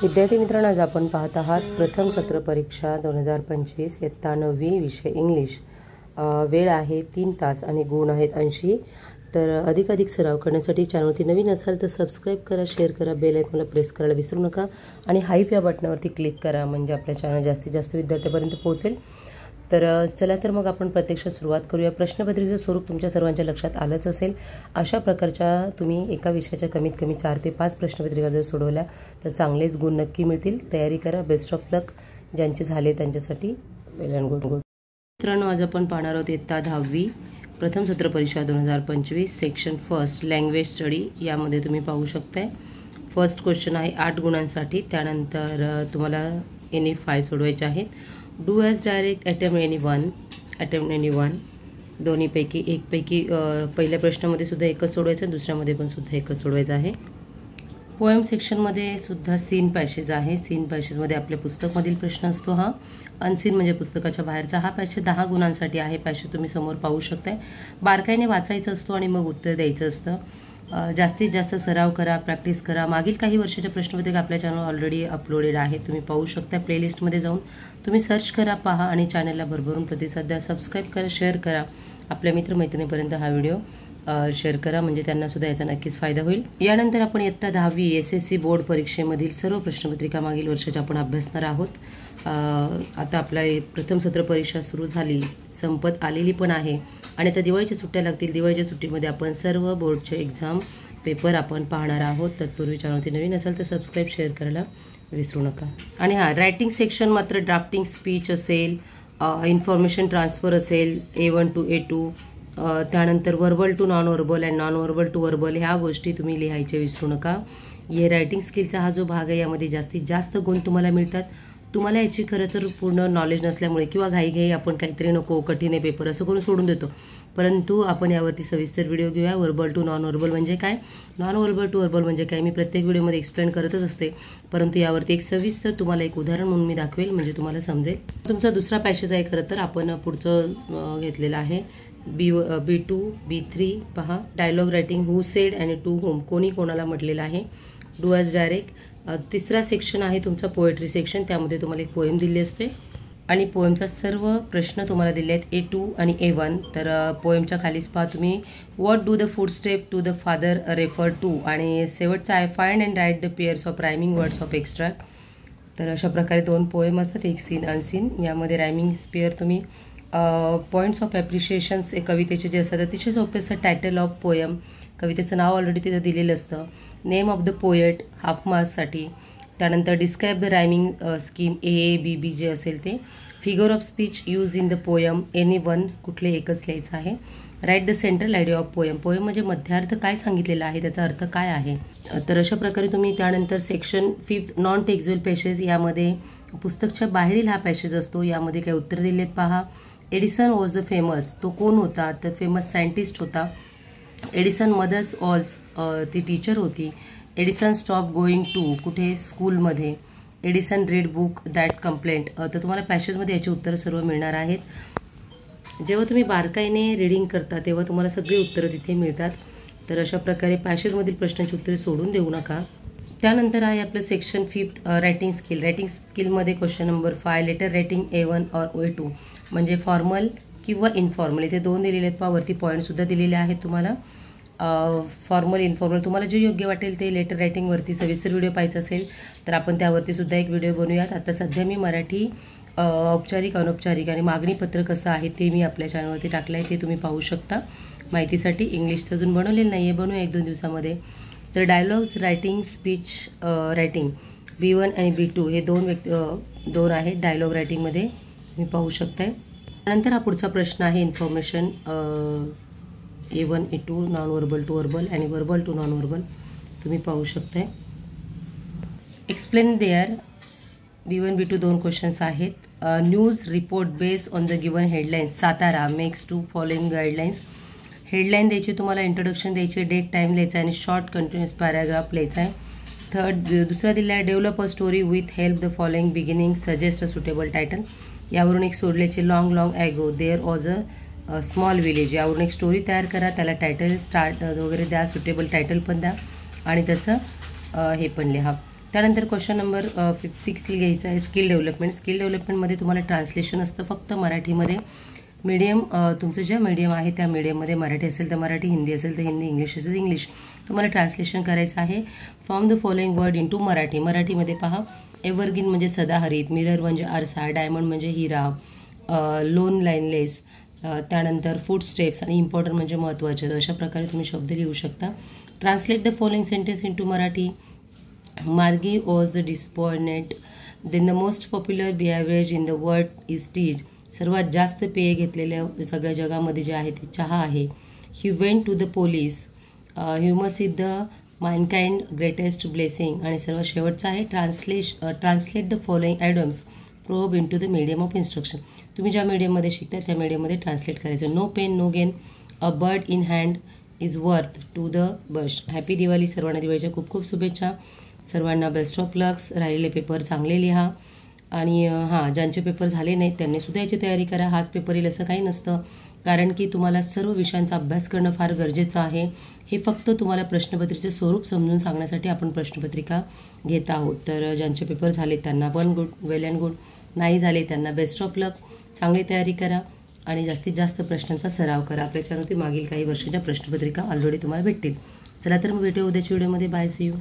विद्यार्थी मित्रांनो, आज आपण पाहत आहात प्रथम सत्र परीक्षा 2025 इयत्ता 9वी विषय इंग्लिश। वेळ आहे 3 तास आणि गुण आहेत 80। तर अधिक सराव करण्यासाठी चॅनलवरती नवीन असाल तर सबस्क्राइब करा, शेअर करा, बेल आयकॉनला प्रेस करायला विसरू नका आणि हाईप या बटनावरती क्लिक करा, म्हणजे आपल्या चॅनल जास्तीत जास्त विद्यार्थ्यांपर्यंत पोहोचेल। तर चला तर मग आपण प्रत्यक्षात सुरुवात करूया। प्रश्नपत्रिकेचं स्वरूप तुमच्या सर्वांच्या लक्षात आलंच असेल। अशा प्रकारच्या तुम्ही एका विषयाच्या कमीत कमी 4 ते 5 प्रश्नपत्रिका जर सोडवल्या तर चांगलेच गुण नक्की मिळतील। तयारी करा, बेस्ट ऑफ लक। ज्यांचे झाले त्यांच्यासाठी वेल अँड गुड। मित्रांनो, आज आपण पाहणार आहोत इयत्ता 10वी प्रथम सत्र परीक्षा 2025 सेक्शन फर्स्ट लँग्वेज स्टडी। यामध्ये तुम्ही पाहू शकताय फर्स्ट क्वेश्चन आहे 8 गुणांसाठी। त्यानंतर तुम्हाला एनी 5 सोडवायचे आहेत। Do as direct attempt any one दोन्हीपैकी एकपैकी पहिल्या प्रश्नामध्ये सुद्धा एकच सोडवायचं, दुसऱ्यामध्ये पण सुद्धा एकच सोडवायचं आहे। पोएम सेक्शनमध्ये सुद्धा सीन पॅसेज आहे। सीन पॅसेजमध्ये आपल्या पुस्तकमधील प्रश्न असतो हा। अनसीन म्हणजे पुस्तकाच्या बाहेरचा हा पॅसेज 10 गुणांसाठी आहे। पॅसेज तुम्ही समोर पाहू शकताय। बारकाईने वाचायचं असतो आणि मग उत्तर द्यायचं असतं। जास्तीत जास्त सराव करा, प्रॅक्टिस करा। मागील काही वर्षाच्या प्रश्नपत्रिका आपल्या चॅनल ऑलरेडी अपलोडेड आहे, तुम्ही पाहू शकता। प्लेलिस्टमध्ये जाऊन तुम्ही सर्च करा, पहा आणि चॅनलला भरभरून प्रतिसाद द्या। सबस्क्राईब करा, शेअर करा, आपल्या मित्रमैत्रिणीपर्यंत हा व्हिडिओ शेअर करा, म्हणजे त्यांना सुद्धा याचा नक्कीच फायदा होईल। यानंतर आपण इयत्ता 10वी SSC बोर्ड परीक्षेमधील सर्व प्रश्नपत्रिका मागील वर्षाच्या आपण अभ्यासणार आहोत। आता आपला प्रथम सत्र परीक्षा सुरू झाली, संपत आलेली पण आहे आणि आता दिवाळीच्या सुट्ट्या लागतील। दिवाळीच्या सुट्टीमध्ये आपण सर्व बोर्डचे एक्झाम पेपर आपण पाहणार आहोत। तत्पूर्वी चॅनलवरती नवीन असाल तर सबस्क्राईब, शेअर करायला विसरू नका। आणि रायटिंग सेक्शन मात्र ड्राफ्टिंग स्पीच असेल, इन्फॉर्मेशन ट्रान्सफर असेल A1 to A2, त्यानंतर verbal to non verbal and non verbal to verbal ह्या गोष्टी तुम्ही लिहायच्या विसरू नका। हे रायटिंग स्किलचा हा जो भाग आहे यामध्ये जास्तीत जास्त गुण तुम्हाला मिळतात। तुम्हाला याची खरं तर पूर्ण नॉलेज नसल्यामुळे किंवा घाई आपण काहीतरी नको कठीण आहे पेपर असं करून सोडून देतो, परंतु आपण यावरती सविस्तर व्हिडिओ घेऊया। वर्बल टू नॉन वर्बल म्हणजे काय, नॉन वर्बल टू वर्बल म्हणजे काय, मी प्रत्येक व्हिडिओमध्ये एक्सप्लेन करतच असते, परंतु यावरती एक सविस्तर तुम्हाला एक उदाहरण म्हणून मी दाखवेल, म्हणजे तुम्हाला समजेल। तुमचा दुसरा पॅसेज आहे खरं तर आपण पुढचं घेतलेलं आहे B2 B3 पहा। डायलॉग रायटिंग हू सेड आणि टू होम कोणी कोणाला म्हटलेलं आहे। डू ॲज डायरेक्ट तिसरा सेक्शन आहे तुमचा पोएट्री सेक्शन, त्यामध्ये तुम्हाला एक पोएम दिली असते आणि पोएमचा सर्व प्रश्न तुम्हाला दिले आहेत A2 आणि A1। तर पोएमच्या खालीच पहा तुम्ही what do the food step to the father refer to, आणि शेवटचा आहे find and write the pairs of rhyming words of extract. तर अशा प्रकारे 2 पोएम असतात, एक सीन अनसीन। यामध्ये रायमिंग पेअर तुम्ही पॉईंट्स ऑफ ॲप्रिशिएशन्स कवितेचे जे असतात अतिशय सोपे असतं। टायटल ऑफ पोएम, कवितेचं नाव ऑलरेडी तिथं दिलेलं असतं। Name of the poet half मार्क्ससाठी। त्यानंतर describe the rhyming scheme AABB जे असेल ते। Figure of speech use in the poem any one कुठले एकच लिहायचं आहे। Write the central idea of poem, poem म्हणजे मध्यार्थ काय सांगितलेला आहे, त्याचा अर्थ काय आहे। तर अशा प्रकारे तुम्ही त्यानंतर सेक्शन 5 नॉन टेक्स्च्युअल पॅसेज, यामध्ये पुस्तकच्या बाहेरील हा पॅसेज असतो। यामध्ये काय उत्तर दिलेत पहा। एडिसन वॉज द फेमस, तो कोण होता तर फेमस सायंटिस्ट होता। एडिसन मदर्स वॉज ती टीचर होती। एडिसन स्टॉप गोईंग टू कुठे स्कूलमध्ये। Edison read book that complaint, तर तुम्हाला पॅसेजमध्ये याची उत्तरं सर्व मिळणार आहेत। जेव्हा तुम्ही बारकाईने रीडिंग करता तेव्हा तुम्हाला सगळी उत्तरं तिथे मिळतात। तर अशा प्रकारे पॅसेजमधील प्रश्नांची उत्तरे सोडून देऊ नका। त्यानंतर आहे आपलं सेक्शन 5 रायटिंग स्किल। रायटिंग स्किलमध्ये question number 5 letter writing A1 और A2 म्हणजे फॉर्मल किंवा इनफॉर्मल, इथे 2 दिलेले आहेत पहा, वरती पॉईंटसुद्धा दिलेले आहेत तुम्हाला। फॉर्मल इनफॉर्मल तुम्हाला जे योग्य वाटेल ते। लेटर रायटिंगवरती सविस्तर व्हिडिओ पाहायचा असेल तर आपण त्यावरती सुद्धा एक व्हिडिओ बनवूयात। आता सध्या मी मराठी औपचारिक अनौपचारिक आणि मागणीपत्र कसं आहे ते मी आपल्या चॅनलवरती टाकलं आहे, ते तुम्ही पाहू शकता माहितीसाठी। इंग्लिशचं अजून बनवलेलं नाही आहे, बनवूया 1-2 दिवसामध्ये। तर dialogues writing speech writing B1 आणि B2 हे 2 आहेत डायलॉग रायटिंगमध्ये, तुम्ही पाहू शकताय। नंतर हा पुढचा प्रश्न आहे information A1 A2 non verbal to verbal आणि वर्बल टू नॉन वर्बल, तुम्ही पाहू शकताय। Explain there B1 B2 2 questions आहेत। News report based on the given headlines सातारा makes to following guidelines. Headline द्यायची तुम्हाला, इंट्रोडक्शन द्यायची, डेट टाईम लिहायचा आणि शॉर्ट कंटिन्युअस पॅराग्राफ लिहायचा आहे। दुसरा दिला आहे develop a story with help the following beginning suggest a suitable title. यावरून एक सोडल्याचे long ago there was a small village, यावरून एक स्टोरी तयार करा, त्याला टायटल स्टार्ट वगैरे द्या, सुटेबल टायटल पण द्या आणि त्याचं हे पण लिहा। त्यानंतर क्वेश्चन नंबर 6 घ्यायचा आहे स्किल डेव्हलपमेंट. स्किल डेव्हलपमेंटमध्ये तुम्हाला ट्रान्सलेशन असतं फक्त मराठीमध्ये. मीडियम तुमचं जे मीडियम आहे त्या मीडियममध्ये मराठी असेल तर मराठी, हिंदी असेल तर हिंदी, इंग्लिश असेल तर इंग्लिश तुम्हाला ट्रान्सलेशन करायचं आहे. Form the following word into Marathi. मराठीमध्ये पहा, एव्हरग्रीन म्हणजे सदाहरित, मिरर म्हणजे आरसा, डायमंड म्हणजे हिरा, लोन लाईनलेस, त्यानंतर फूड स्टेप्स आणि इम्पॉर्टंट म्हणजे महत्त्वाचे. अशा प्रकारे तुम्ही शब्द लिहू शकता. Translate the following sentence into Marathi. Margie was the disappointed. Then the most popular behaviour in the world is tea. सर्वात जास्त पेय घेतलेल्या सगळ्या जगामध्ये जे आहे ते चहा आहे. He went to the police. Humus is the mankind greatest blessing. आणि सर्वात शेवटचा आहे translate the following idioms proverbs into the medium of instruction. तुम्ही ज्या मीडियममध्ये शिकता त्या मीडियममध्ये ट्रान्सलेट करायचं. No pain no gain, a bird in hand is worth two the bush. Happy Diwali. सर्वांना दिवाळीच्या खूप खूप शुभेच्छा. सर्वांना बेस्ट ऑफ लक्स. राहिलेले पेपर चांगले लिहा. आणि ज्यांचे पेपर झाले नाहीत त्यांनी सुद्धा याची तयारी करा. हाच पेपर येईल असं काही नसतं, कारण की तुम्हाला सर्व विषयांचा अभ्यास करणं फार गरजेचं आहे. हे फक्त तुम्हाला प्रश्नपत्रिकेचे स्वरूप समजून सांगण्यासाठी आपण प्रश्नपत्रिका घेत आहोत. तर ज्यांचे पेपर झाले त्यांना पण गुड, वेल अँड गुड. नाही झाले त्यांना बेस्ट ऑफ लक. चांगली तयारी करा आणि जास्तीत जास्त प्रश्नांचा सराव करा. आपल्या चॅनलवरती मागील काही वर्षाच्या प्रश्नपत्रिका ऑलरेडी तुम्हाला भेटतील. चला तर मग भेटूया उद्याच्या व्हिडिओमध्ये. Bye, see you.